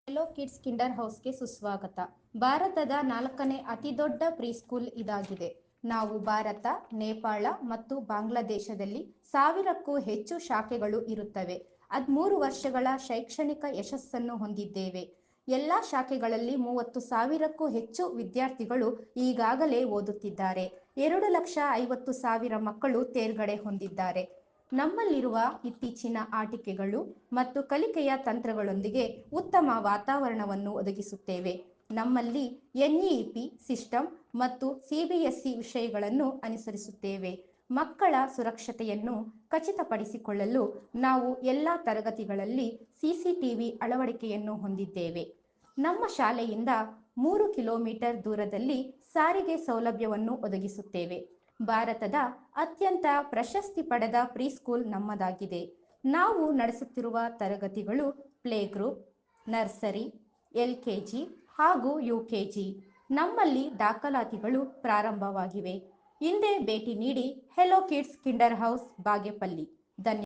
Hello kids Kinder ಹೌಸ್ಗೆ ಸುಸ್ವಾಗತ. ಭಾರತದ 4ನೇ ಅತಿದೊಡ್ಡ ಪ್ರೀಸ್ಕೂಲ್ ಇದಾಗಿದೆ. ನಾವು ಭಾರತ, ನೇಪಾಳ ಮತ್ತು ಬಾಂಗ್ಲಾದೇಶದಲ್ಲಿ 1000ಕ್ಕೂ ಹೆಚ್ಚು ಶಾಖೆಗಳು ಇರುತ್ತವೆ. 13 ವರ್ಷಗಳ ಶೈಕ್ಷಣಿಕ ಯಶಸ್ಸನ್ನು ಹೊಂದಿದ್ದೇವೆ. ಎಲ್ಲ ಶಾಖೆಗಳಲ್ಲಿ 30,000ಕ್ಕೂ ಹೆಚ್ಚು ವಿದ್ಯಾರ್ಥಿಗಳು ಈಗಾಗಲೇ ಓದುತ್ತಿದ್ದಾರೆ. 2,50,000 ಮಕ್ಕಳು ತೇರ್ಗಡೆ ಹೊಂದಿದ್ದಾರೆ. ನಮ್ಮಲ್ಲಿರುವ ಇತ್ತೀಚಿನ ಆಟಿಕೆಗಳು ಮತ್ತು ಕಲಿಕೆಯ ತಂತ್ರಗಳೊಂದಿಗೆ ಉತ್ತಮ ವಾತಾವರಣವನ್ನು ಒದಗಿಸುತ್ತೇವೆ. ನಮ್ಮಲ್ಲಿ ಎನ್ಇಪಿ ಸಿಸ್ಟಮ್ ಮತ್ತು ಸಿಬಿಎಸ್ಇ ವಿಷಯಗಳನ್ನು ಅನುಸರಿಸುತ್ತೇವೆ. ಮಕ್ಕಳ ಸುರಕ್ಷತೆಯನ್ನು ಖಚಿತಪಡಿಸಿಕೊಳ್ಳಲು ನಾವು ಎಲ್ಲ ತರಗತಿಗಳಲ್ಲಿ ಸಿಸಿಟಿವಿ ಅಳವಡಿಕೆಯನ್ನು ಹೊಂದಿದ್ದೇವೆ. ನಮ್ಮ ಶಾಲೆಯಿಂದ 3 ಕಿಲೋಮೀಟರ್ ದೂರದಲ್ಲಿ ಸಾರಿಗೆ ಸೌಲಭ್ಯವನ್ನು ಒದಗಿಸುತ್ತೇವೆ. ಭಾರತದ ಅತ್ಯಂತ ಪ್ರಶಸ್ತಿ ಪಡೆದ ಪ್ರೀಸ್ಕೂಲ್ ನಮ್ಮದಾಗಿದೆ. ನಾವು ನಡೆಸುತ್ತಿರುವ ತರಗತಿಗಳು ಪ್ಲೇ ಗ್ರೂಪ್, ನರ್ಸರಿ, ಎಲ್ಕೆಜಿ ಹಾಗೂ ಯುಕೆಜಿ. ನಮ್ಮಲ್ಲಿ ದಾಖಲಾತಿಗಳು ಪ್ರಾರಂಭವಾಗಿವೆ. ಹಿಂದೆ ಭೇಟಿ ನೀಡಿ hello kids Kinder house, Bagepalli. ಧನ್ಯವಾದ.